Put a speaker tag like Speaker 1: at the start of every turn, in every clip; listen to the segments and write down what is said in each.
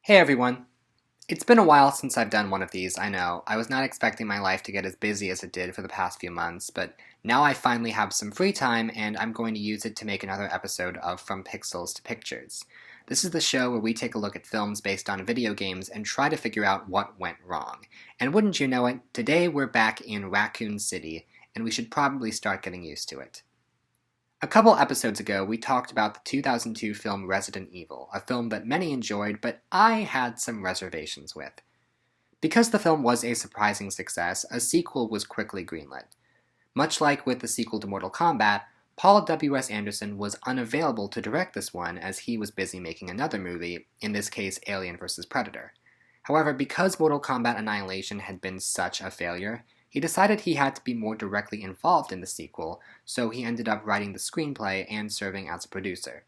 Speaker 1: Hey everyone! It's been a while since I've done one of these, I know. I was not expecting my life to get as busy as it did for the past few months, but now I finally have some free time and I'm going to use it to make another episode of From Pixels to Pictures. This is the show where we take a look at films based on video games and try to figure out what went wrong. And wouldn't you know it, today we're back in Raccoon City, and we should probably start getting used to it. A couple episodes ago, we talked about the 2002 film Resident Evil, a film that many enjoyed, but I had some reservations with. Because the film was a surprising success, a sequel was quickly greenlit. Much like with the sequel to Mortal Kombat, Paul W.S. Anderson was unavailable to direct this one as he was busy making another movie, in this case Alien vs. Predator. However, because Mortal Kombat Annihilation had been such a failure, he decided he had to be more directly involved in the sequel, so he ended up writing the screenplay and serving as a producer.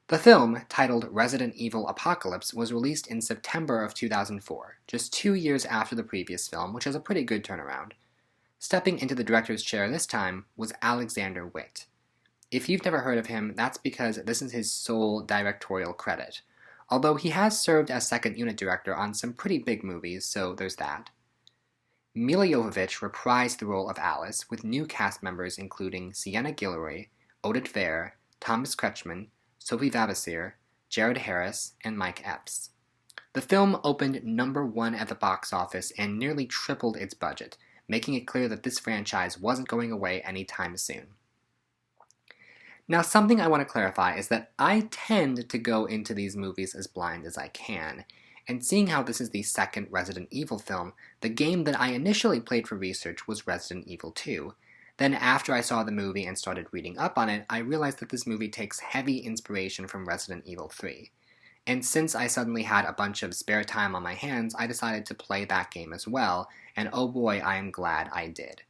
Speaker 1: The film, titled Resident Evil Apocalypse, was released in September of 2004, just 2 years after the previous film, which is a pretty good turnaround. Stepping into the director's chair this time was Alexander Witt. If you've never heard of him, that's because this is his sole directorial credit, although he has served as second unit director on some pretty big movies, so there's that. Milla Jovovich reprised the role of Alice, with new cast members including Sienna Guillory, Oded Fehr, Thomas Kretschmann, Sophie Vavasseur, Jared Harris, and Mike Epps. The film opened number 1 at the box office and nearly tripled its budget, making it clear that this franchise wasn't going away anytime soon. Now, something I want to clarify is that I tend to go into these movies as blind as I can, and seeing how this is the second Resident Evil film, the game that I initially played for research was Resident Evil 2. Then after I saw the movie and started reading up on it, I realized that this movie takes heavy inspiration from Resident Evil 3. And since I suddenly had a bunch of spare time on my hands, I decided to play that game as well, and oh boy, I am glad I did.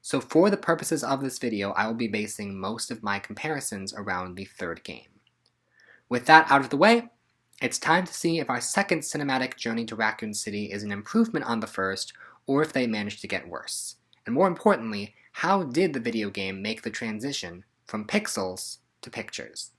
Speaker 1: So for the purposes of this video, I will be basing most of my comparisons around the third game. With that out of the way, it's time to see if our second cinematic journey to Raccoon City is an improvement on the first, or if they managed to get worse. And more importantly, how did the video game make the transition from pixels to pictures?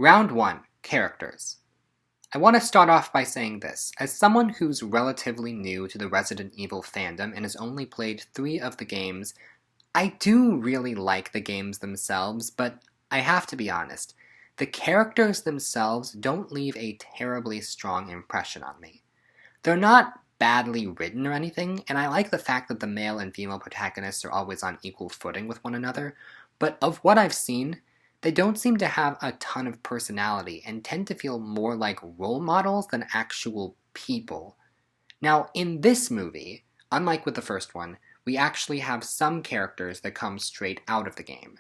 Speaker 1: Round 1. Characters. I want to start off by saying this. As someone who's relatively new to the Resident Evil fandom and has only played 3 of the games, I do really like the games themselves, but I have to be honest, the characters themselves don't leave a terribly strong impression on me. They're not badly written or anything, and I like the fact that the male and female protagonists are always on equal footing with one another, but of what I've seen, they don't seem to have a ton of personality and tend to feel more like role models than actual people. Now, in this movie, unlike with the first one, we actually have some characters that come straight out of the game,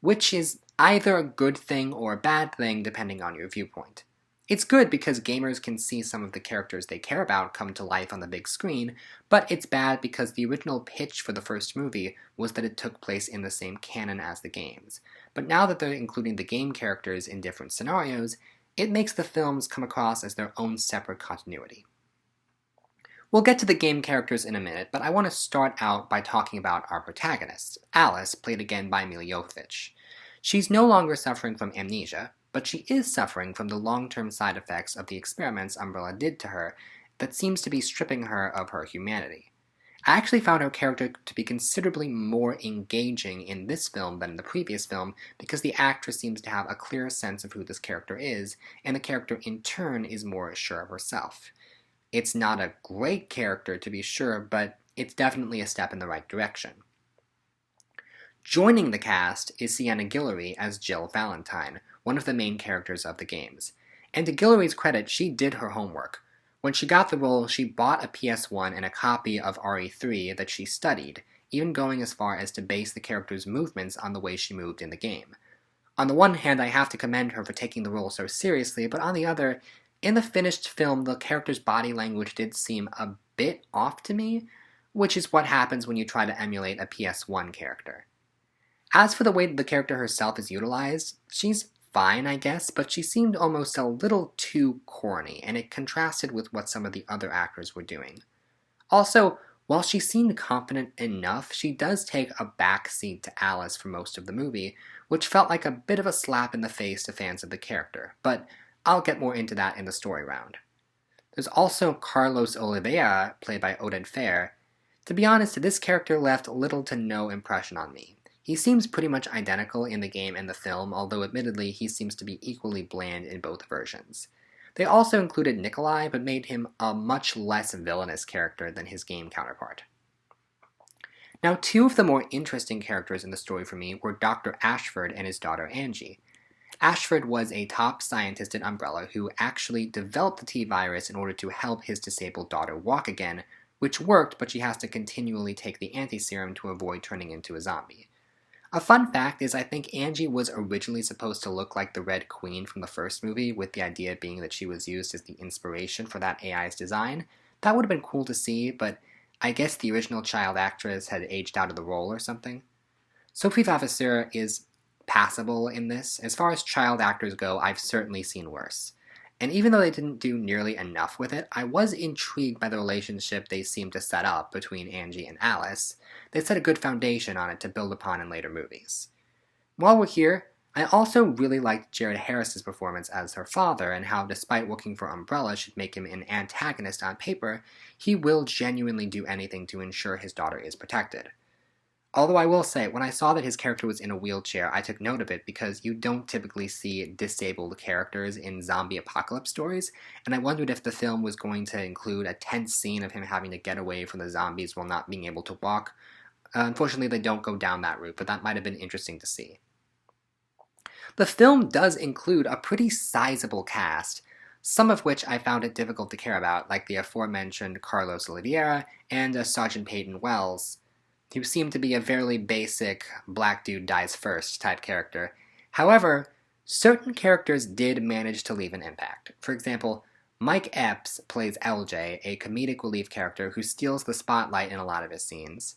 Speaker 1: which is either a good thing or a bad thing depending on your viewpoint. It's good because gamers can see some of the characters they care about come to life on the big screen, but it's bad because the original pitch for the first movie was that it took place in the same canon as the games. But now that they're including the game characters in different scenarios, it makes the films come across as their own separate continuity. We'll get to the game characters in a minute, but I want to start out by talking about our protagonist, Alice, played again by Milla Jovovich. She's no longer suffering from amnesia, but she is suffering from the long-term side effects of the experiments Umbrella did to her that seems to be stripping her of her humanity. I actually found her character to be considerably more engaging in this film than in the previous film because the actress seems to have a clearer sense of who this character is, and the character in turn is more sure of herself. It's not a great character to be sure, but it's definitely a step in the right direction. Joining the cast is Sienna Guillory as Jill Valentine, one of the main characters of the games. And to Guillory's credit, she did her homework. When she got the role, she bought a PS1 and a copy of RE3 that she studied, even going as far as to base the character's movements on the way she moved in the game. On the one hand, I have to commend her for taking the role so seriously, but on the other, In the finished film, the character's body language did seem a bit off to me, which is what happens when you try to emulate a PS1 character. As for the way that the character herself is utilized, she's fine, I guess, but she seemed almost a little too corny, and it contrasted with what some of the other actors were doing. Also, while she seemed confident enough, she does take a back seat to Alice for most of the movie, which felt like a bit of a slap in the face to fans of the character, but I'll get more into that in the story round. There's also Carlos Oliveira, played by Oded Fehr. To be honest, this character left little to no impression on me. He seems pretty much identical in the game and the film, although admittedly he seems to be equally bland in both versions. They also included Nikolai, but made him a much less villainous character than his game counterpart. Now, two of the more interesting characters in the story for me were Dr. Ashford and his daughter Angie. Ashford was a top scientist at Umbrella who actually developed the T-virus in order to help his disabled daughter walk again, which worked, but she has to continually take the anti-serum to avoid turning into a zombie. A fun fact is I think Angie was originally supposed to look like the Red Queen from the first movie, with the idea being that she was used as the inspiration for that AI's design. That would have been cool to see, but I guess the original child actress had aged out of the role or something. Sophie Vavasseur is passable in this. As far as child actors go, I've certainly seen worse. And even though they didn't do nearly enough with it, I was intrigued by the relationship they seemed to set up between Angie and Alice. They set a good foundation on it to build upon in later movies. While we're here, I also really liked Jared Harris's performance as her father, and how despite working for Umbrella should make him an antagonist on paper, he will genuinely do anything to ensure his daughter is protected. Although I will say, when I saw that his character was in a wheelchair, I took note of it because you don't typically see disabled characters in zombie apocalypse stories, and I wondered if the film was going to include a tense scene of him having to get away from the zombies while not being able to walk. Unfortunately, they don't go down that route, but that might have been interesting to see. The film does include a pretty sizable cast, some of which I found it difficult to care about, like the aforementioned Carlos Oliveira and Sergeant Peyton Wells, who seemed to be a fairly basic black dude dies first type character. However, certain characters did manage to leave an impact. For example, Mike Epps plays LJ, a comedic relief character who steals the spotlight in a lot of his scenes.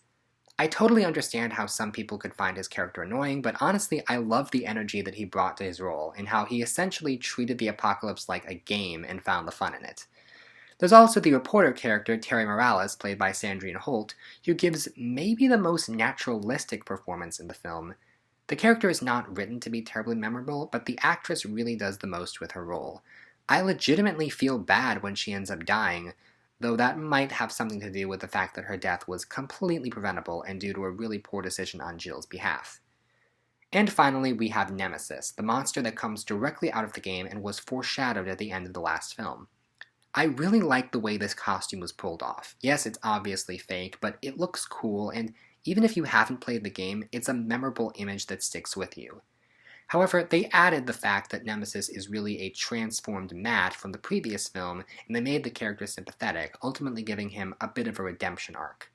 Speaker 1: I totally understand how some people could find his character annoying, but honestly I love the energy that he brought to his role, and how he essentially treated the apocalypse like a game and found the fun in it. There's also the reporter character, Terry Morales, played by Sandrine Holt, who gives maybe the most naturalistic performance in the film. The character is not written to be terribly memorable, but the actress really does the most with her role. I legitimately feel bad when she ends up dying, though that might have something to do with the fact that her death was completely preventable and due to a really poor decision on Jill's behalf. And finally, we have Nemesis, the monster that comes directly out of the game and was foreshadowed at the end of the last film. I really like the way this costume was pulled off. Yes, it's obviously fake, but it looks cool, and even if you haven't played the game, it's a memorable image that sticks with you. However, they added the fact that Nemesis is really a transformed Matt from the previous film, and they made the character sympathetic, ultimately giving him a bit of a redemption arc.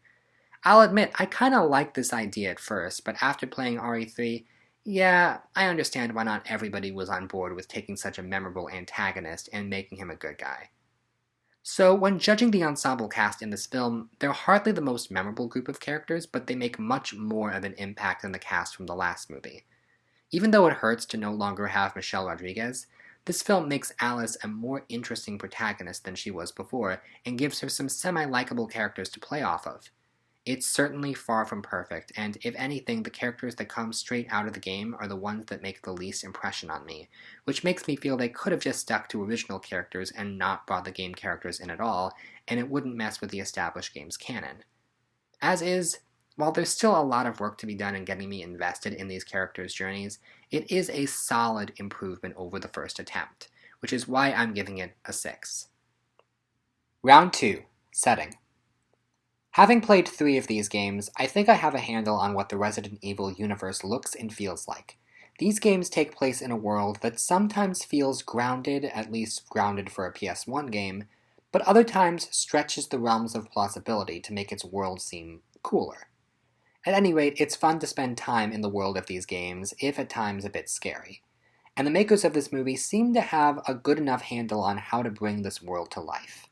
Speaker 1: I'll admit, I kinda liked this idea at first, but after playing RE3, yeah, I understand why not everybody was on board with taking such a memorable antagonist and making him a good guy. So, when judging the ensemble cast in this film, they're hardly the most memorable group of characters, but they make much more of an impact than the cast from the last movie. Even though it hurts to no longer have Michelle Rodriguez, this film makes Alice a more interesting protagonist than she was before, and gives her some semi-likable characters to play off of. It's certainly far from perfect, and if anything, the characters that come straight out of the game are the ones that make the least impression on me, which makes me feel they could have just stuck to original characters and not brought the game characters in at all, and it wouldn't mess with the established game's canon. As is, while there's still a lot of work to be done in getting me invested in these characters' journeys, it is a solid improvement over the first attempt, which is why I'm giving it a 6. Round 2. Setting. Having played 3 of these games, I think I have a handle on what the Resident Evil universe looks and feels like. These games take place in a world that sometimes feels grounded, at least grounded for a PS1 game, but other times stretches the realms of plausibility to make its world seem cooler. At any rate, it's fun to spend time in the world of these games, if at times a bit scary. and the makers of this movie seem to have a good enough handle on how to bring this world to life.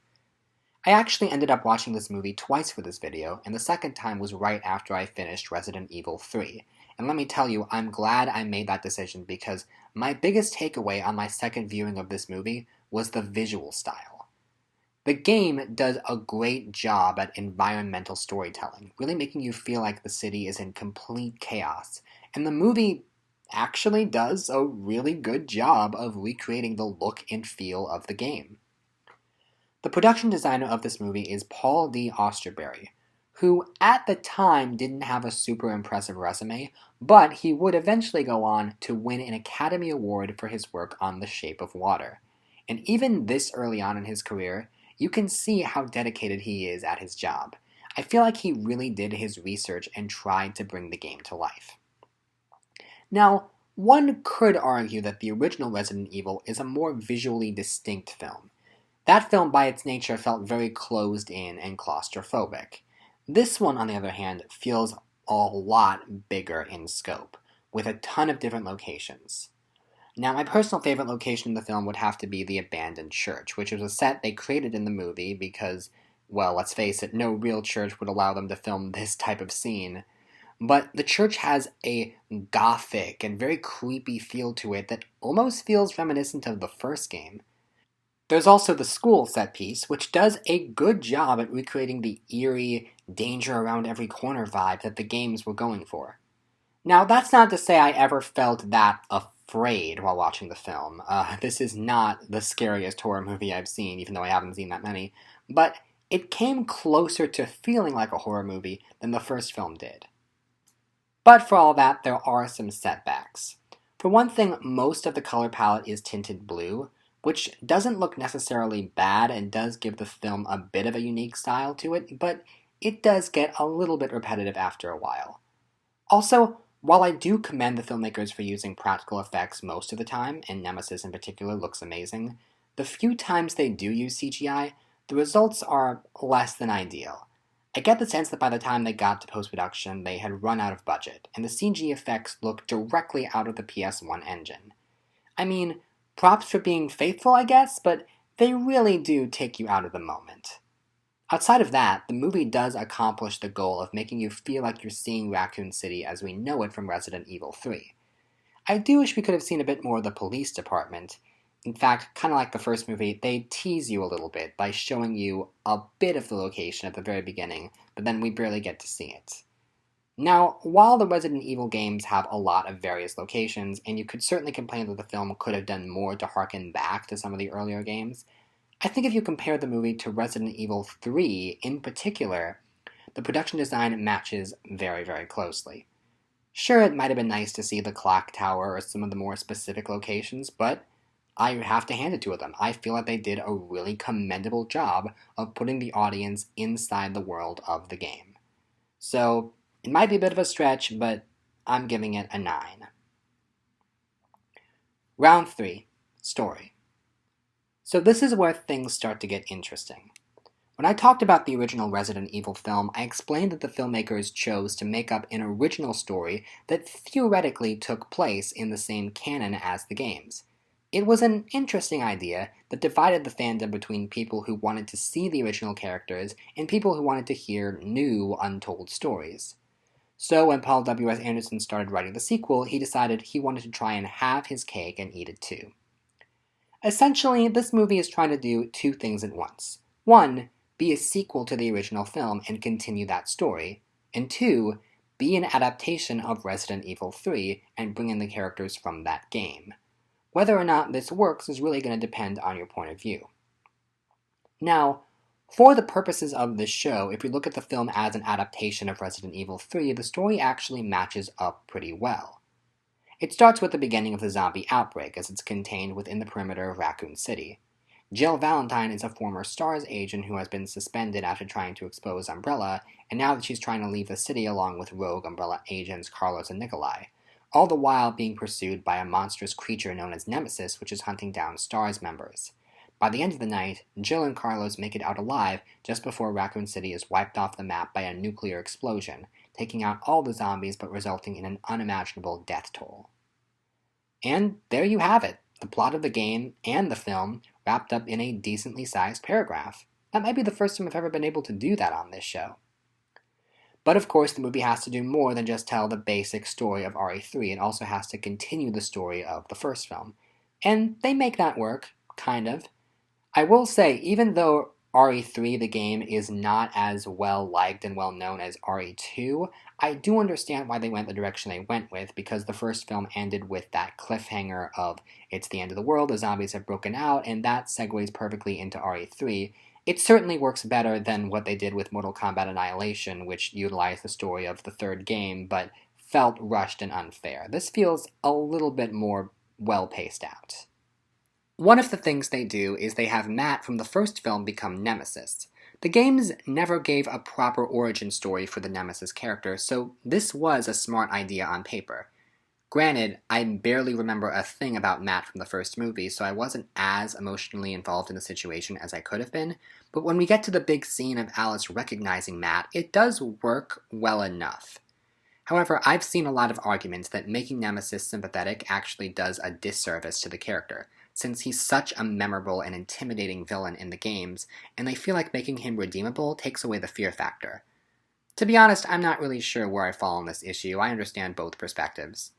Speaker 1: I actually ended up watching this movie twice for this video, and the second time was right after I finished Resident Evil 3. And let me tell you, I'm glad I made that decision because my biggest takeaway on my second viewing of this movie was the visual style. The game does a great job at environmental storytelling, really making you feel like the city is in complete chaos, and the movie actually does a really good job of recreating the look and feel of the game. The production designer of this movie is Paul D. Austerberry, who at the time didn't have a super impressive resume, but he would eventually go on to win an Academy Award for his work on The Shape of Water. And even this early on in his career, you can see how dedicated he is at his job. I feel like he really did his research and tried to bring the game to life. Now, one could argue that the original Resident Evil is a more visually distinct film. That film, by its nature, felt very closed in and claustrophobic. This one, on the other hand, feels a lot bigger in scope, with a ton of different locations. Now, my personal favorite location in the film would have to be the abandoned church, which was a set they created in the movie because, well, let's face it, no real church would allow them to film this type of scene. But the church has a gothic and very creepy feel to it that almost feels reminiscent of the first game. There's also the school set piece, which does a good job at recreating the eerie, danger around every corner vibe that the games were going for. Now, that's not to say I ever felt that afraid while watching the film. This is not the scariest horror movie I've seen, even though I haven't seen that many, but it came closer to feeling like a horror movie than the first film did. But for all that, there are some setbacks. For one thing, most of the color palette is tinted blue, which doesn't look necessarily bad and does give the film a bit of a unique style to it, but it does get a little bit repetitive after a while. Also, while I do commend the filmmakers for using practical effects most of the time, and Nemesis in particular looks amazing, the few times they do use CGI, the results are less than ideal. I get the sense that by the time they got to post-production, they had run out of budget, and the CG effects look directly out of the PS1 engine. I mean, props for being faithful, I guess, but they really do take you out of the moment. Outside of that, the movie does accomplish the goal of making you feel like you're seeing Raccoon City as we know it from Resident Evil 3. I do wish we could have seen a bit more of the police department. In fact, kind of like the first movie, they tease you a little bit by showing you a bit of the location at the very beginning, but then we barely get to see it. Now, while the Resident Evil games have a lot of various locations, and you could certainly complain that the film could have done more to harken back to some of the earlier games, I think if you compare the movie to Resident Evil 3 in particular, the production design matches very, very closely. Sure, it might have been nice to see the clock tower or some of the more specific locations, but I have to hand it to them. I feel like they did a really commendable job of putting the audience inside the world of the game. So, it might be a bit of a stretch, but I'm giving it a 9. Round 3. Story. So this is where things start to get interesting. When I talked about the original Resident Evil film, I explained that the filmmakers chose to make up an original story that theoretically took place in the same canon as the games. It was an interesting idea that divided the fandom between people who wanted to see the original characters and people who wanted to hear new, untold stories. So when Paul W.S. Anderson started writing the sequel, he decided he wanted to try and have his cake and eat it too. Essentially, this movie is trying to do two things at once. One, be a sequel to the original film and continue that story. And two, be an adaptation of Resident Evil 3 and bring in the characters from that game. Whether or not this works is really going to depend on your point of view. Now, for the purposes of this show, if we look at the film as an adaptation of Resident Evil 3, the story actually matches up pretty well. It starts with the beginning of the zombie outbreak, as it's contained within the perimeter of Raccoon City. Jill Valentine is a former STARS agent who has been suspended after trying to expose Umbrella, and now that she's trying to leave the city along with rogue Umbrella agents Carlos and Nikolai, all the while being pursued by a monstrous creature known as Nemesis, which is hunting down STARS members. By the end of the night, Jill and Carlos make it out alive just before Raccoon City is wiped off the map by a nuclear explosion, taking out all the zombies but resulting in an unimaginable death toll. And there you have it, the plot of the game and the film wrapped up in a decently sized paragraph. That might be the first time I've ever been able to do that on this show. But of course, the movie has to do more than just tell the basic story of RE3. It also has to continue the story of the first film. And they make that work, kind of. I will say, even though RE3, the game, is not as well liked and well known as RE2, I do understand why they went the direction they went with, because the first film ended with that cliffhanger of it's the end of the world, the zombies have broken out, and that segues perfectly into RE3. It certainly works better than what they did with Mortal Kombat Annihilation, which utilized the story of the third game, but felt rushed and unfair. This feels a little bit more well paced out. One of the things they do is they have Matt from the first film become Nemesis. The games never gave a proper origin story for the Nemesis character, so this was a smart idea on paper. Granted, I barely remember a thing about Matt from the first movie, so I wasn't as emotionally involved in the situation as I could have been, but when we get to the big scene of Alice recognizing Matt, it does work well enough. However, I've seen a lot of arguments that making Nemesis sympathetic actually does a disservice to the character, since he's such a memorable and intimidating villain in the games, and they feel like making him redeemable takes away the fear factor. To be honest, I'm not really sure where I fall on this issue. I understand both perspectives.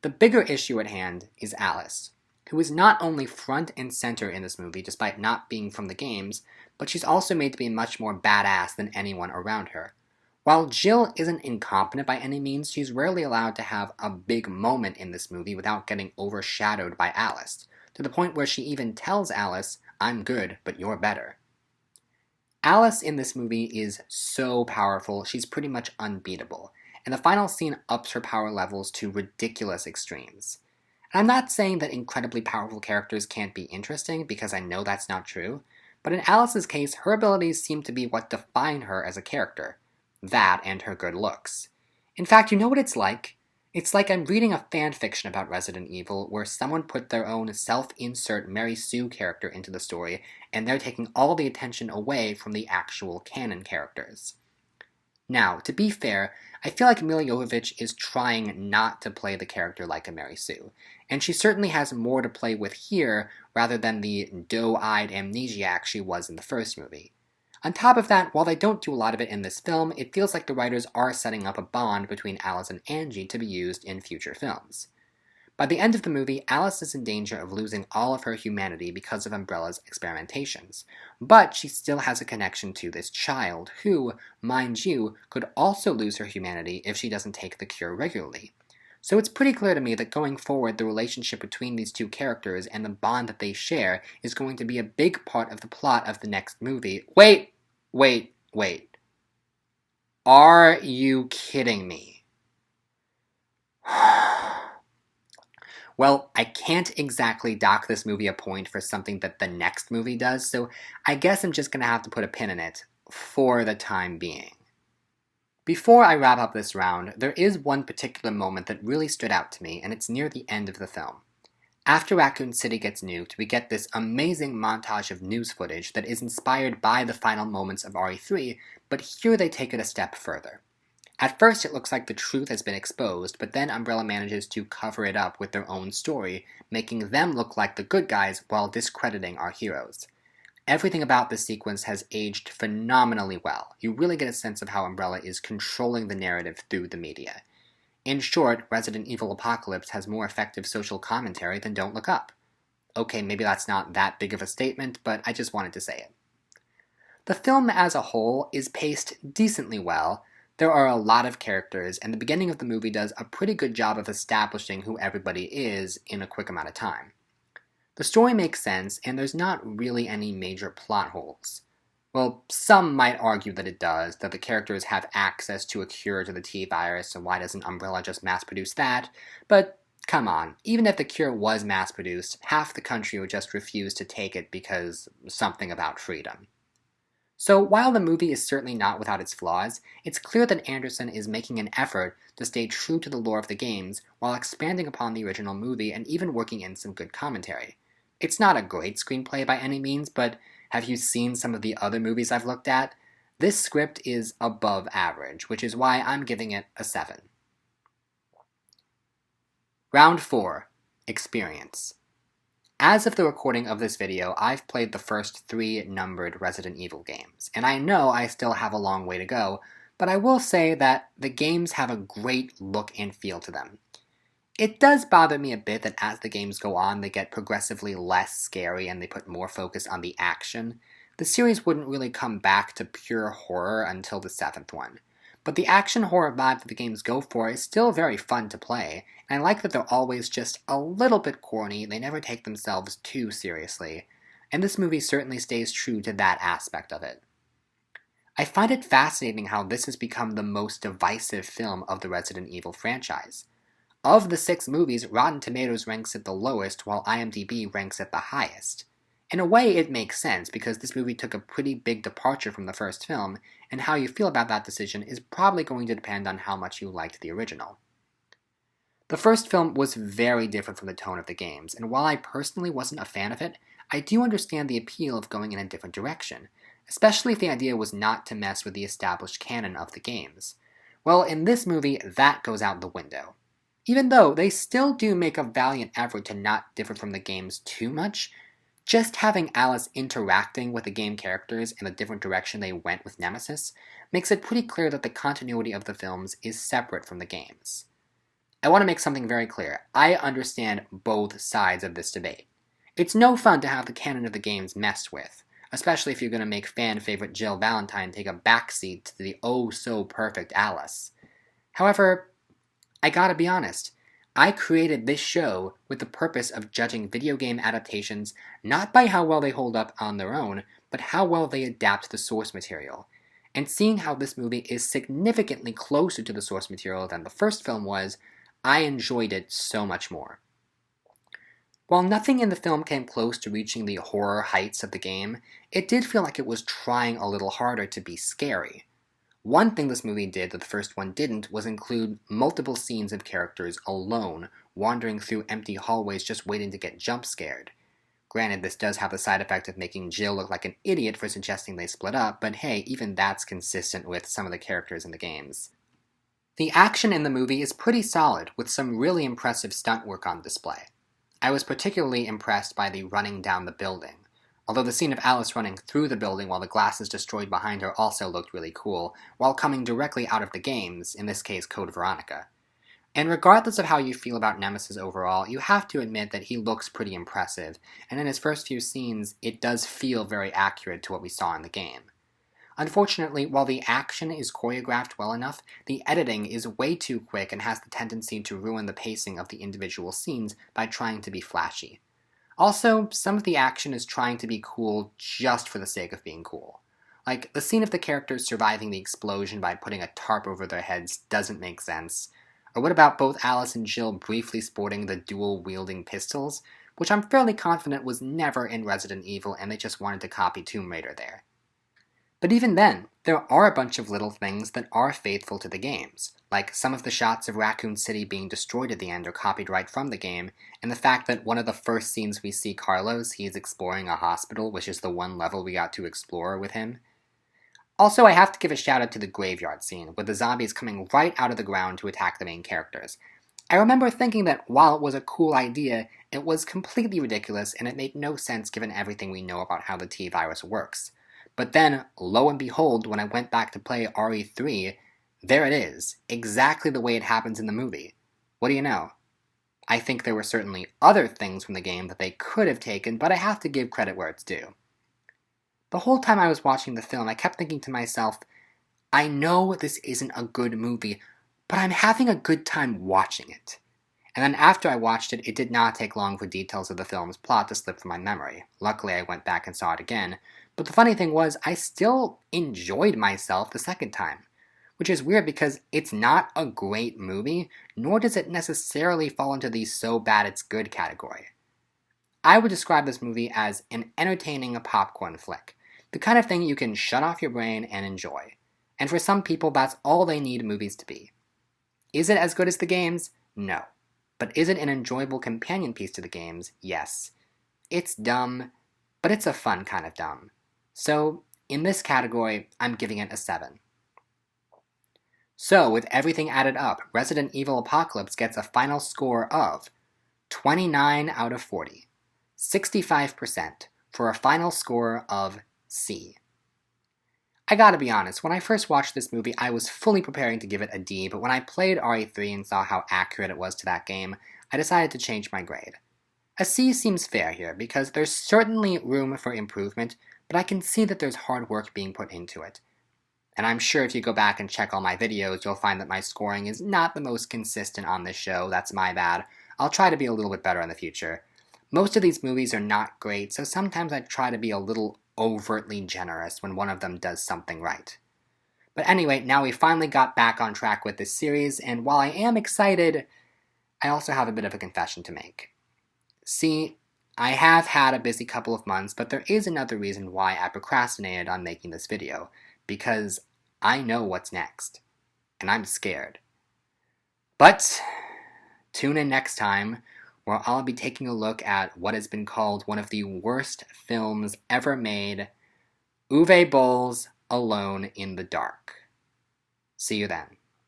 Speaker 1: The bigger issue at hand is Alice, who is not only front and center in this movie despite not being from the games, but she's also made to be much more badass than anyone around her. While Jill isn't incompetent by any means, she's rarely allowed to have a big moment in this movie without getting overshadowed by Alice, to the point where she even tells Alice, "I'm good, but you're better." Alice in this movie is so powerful, she's pretty much unbeatable, and the final scene ups her power levels to ridiculous extremes. And I'm not saying that incredibly powerful characters can't be interesting, because I know that's not true, but in Alice's case, her abilities seem to be what define her as a character. That and her good looks. In fact, you know what it's like? It's like I'm reading a fan fiction about Resident Evil where someone put their own self-insert Mary Sue character into the story, and they're taking all the attention away from the actual canon characters. Now, to be fair, I feel like Milla Jovovich is trying not to play the character like a Mary Sue, and she certainly has more to play with here rather than the doe-eyed amnesiac she was in the first movie. On top of that, while they don't do a lot of it in this film, it feels like the writers are setting up a bond between Alice and Angie to be used in future films. By the end of the movie, Alice is in danger of losing all of her humanity because of Umbrella's experimentations, but she still has a connection to this child, who, mind you, could also lose her humanity if she doesn't take the cure regularly. So it's pretty clear to me that going forward, the relationship between these two characters and the bond that they share is going to be a big part of the plot of the next movie. Wait! Are you kidding me? Well, I can't exactly dock this movie a point for something that the next movie does, so I guess I'm just gonna have to put a pin in it for the time being. Before I wrap up this round, there is one particular moment that really stood out to me, and it's near the end of the film. After Raccoon City gets nuked, we get this amazing montage of news footage that is inspired by the final moments of RE3, but here they take it a step further. At first it looks like the truth has been exposed, but then Umbrella manages to cover it up with their own story, making them look like the good guys while discrediting our heroes. Everything about this sequence has aged phenomenally well. You really get a sense of how Umbrella is controlling the narrative through the media. In short, Resident Evil Apocalypse has more effective social commentary than Don't Look Up. Okay, maybe that's not that big of a statement, but I just wanted to say it. The film as a whole is paced decently well. There are a lot of characters, and the beginning of the movie does a pretty good job of establishing who everybody is in a quick amount of time. The story makes sense, and there's not really any major plot holes. Well, some might argue that it does, that the characters have access to a cure to the T-virus, so why doesn't Umbrella just mass-produce that? But come on, even if the cure was mass-produced, half the country would just refuse to take it because something about freedom. So while the movie is certainly not without its flaws, it's clear that Anderson is making an effort to stay true to the lore of the games while expanding upon the original movie and even working in some good commentary. It's not a great screenplay by any means, but have you seen some of the other movies I've looked at? This script is above average, which is why I'm giving it a 7. Round 4. experience. As of the recording of this video, I've played the first 3 numbered Resident Evil games, and I know I still have a long way to go, but I will say that the games have a great look and feel to them. It does bother me a bit that as the games go on, they get progressively less scary and they put more focus on the action. The series wouldn't really come back to pure horror until the 7th one. But the action horror vibe that the games go for is still very fun to play, and I like that they're always just a little bit corny, they never take themselves too seriously, and this movie certainly stays true to that aspect of it. I find it fascinating how this has become the most divisive film of the Resident Evil franchise. Of the 6 movies, Rotten Tomatoes ranks it the lowest, while IMDb ranks it the highest. In a way, it makes sense, because this movie took a pretty big departure from the first film, and how you feel about that decision is probably going to depend on how much you liked the original. The first film was very different from the tone of the games, and while I personally wasn't a fan of it, I do understand the appeal of going in a different direction, especially if the idea was not to mess with the established canon of the games. Well, in this movie, that goes out the window. Even though they still do make a valiant effort to not differ from the games too much, just having Alice interacting with the game characters in the different direction they went with Nemesis makes it pretty clear that the continuity of the films is separate from the games. I want to make something very clear. I understand both sides of this debate. It's no fun to have the canon of the games messed with, especially if you're going to make fan-favorite Jill Valentine take a backseat to the oh-so-perfect Alice. However, I gotta be honest, I created this show with the purpose of judging video game adaptations not by how well they hold up on their own, but how well they adapt the source material. And seeing how this movie is significantly closer to the source material than the first film was, I enjoyed it so much more. While nothing in the film came close to reaching the horror heights of the game, it did feel like it was trying a little harder to be scary. One thing this movie did that the first one didn't was include multiple scenes of characters alone, wandering through empty hallways just waiting to get jump scared. Granted, this does have the side effect of making Jill look like an idiot for suggesting they split up, but hey, even that's consistent with some of the characters in the games. The action in the movie is pretty solid, with some really impressive stunt work on display. I was particularly impressed by the running down the building. Although the scene of Alice running through the building while the glass is destroyed behind her also looked really cool, while coming directly out of the games, in this case Code Veronica. And regardless of how you feel about Nemesis overall, you have to admit that he looks pretty impressive, and in his first few scenes, it does feel very accurate to what we saw in the game. Unfortunately, while the action is choreographed well enough, the editing is way too quick and has the tendency to ruin the pacing of the individual scenes by trying to be flashy. Also, some of the action is trying to be cool just for the sake of being cool. Like, the scene of the characters surviving the explosion by putting a tarp over their heads doesn't make sense. Or what about both Alice and Jill briefly sporting the dual-wielding pistols, which I'm fairly confident was never in Resident Evil and they just wanted to copy Tomb Raider there. But even then, there are a bunch of little things that are faithful to the games, like some of the shots of Raccoon City being destroyed at the end are copied right from the game, and the fact that one of the first scenes we see Carlos, he's exploring a hospital, which is the one level we got to explore with him. Also, I have to give a shout out to the graveyard scene, with the zombies coming right out of the ground to attack the main characters. I remember thinking that while it was a cool idea, it was completely ridiculous and it made no sense given everything we know about how the T-virus works. But then, lo and behold, when I went back to play RE3, there it is, exactly the way it happens in the movie. What do you know? I think there were certainly other things from the game that they could have taken, but I have to give credit where it's due. The whole time I was watching the film, I kept thinking to myself, I know this isn't a good movie, but I'm having a good time watching it. And then after I watched it, it did not take long for details of the film's plot to slip from my memory. Luckily, I went back and saw it again, but the funny thing was, I still enjoyed myself the second time. Which is weird because it's not a great movie, nor does it necessarily fall into the so bad it's good category. I would describe this movie as an entertaining popcorn flick, the kind of thing you can shut off your brain and enjoy. And for some people, that's all they need movies to be. Is it as good as the games? No. But is it an enjoyable companion piece to the games? Yes. It's dumb, but it's a fun kind of dumb. So, in this category, I'm giving it a 7. So, with everything added up, Resident Evil Apocalypse gets a final score of 29 out of 40. 65% for a final score of C. I gotta be honest, when I first watched this movie, I was fully preparing to give it a D, but when I played RE3 and saw how accurate it was to that game, I decided to change my grade. A C seems fair here, because there's certainly room for improvement, but I can see that there's hard work being put into it. And I'm sure if you go back and check all my videos, you'll find that my scoring is not the most consistent on this show. That's my bad. I'll try to be a little bit better in the future. Most of these movies are not great, so sometimes I try to be a little overtly generous when one of them does something right. But anyway, now we finally got back on track with this series, and while I am excited, I also have a bit of a confession to make. See, I have had a busy couple of months, but there is another reason why I procrastinated on making this video, because I know what's next, and I'm scared. But tune in next time, where I'll be taking a look at what has been called one of the worst films ever made, Uwe Boll's Alone in the Dark. See you then.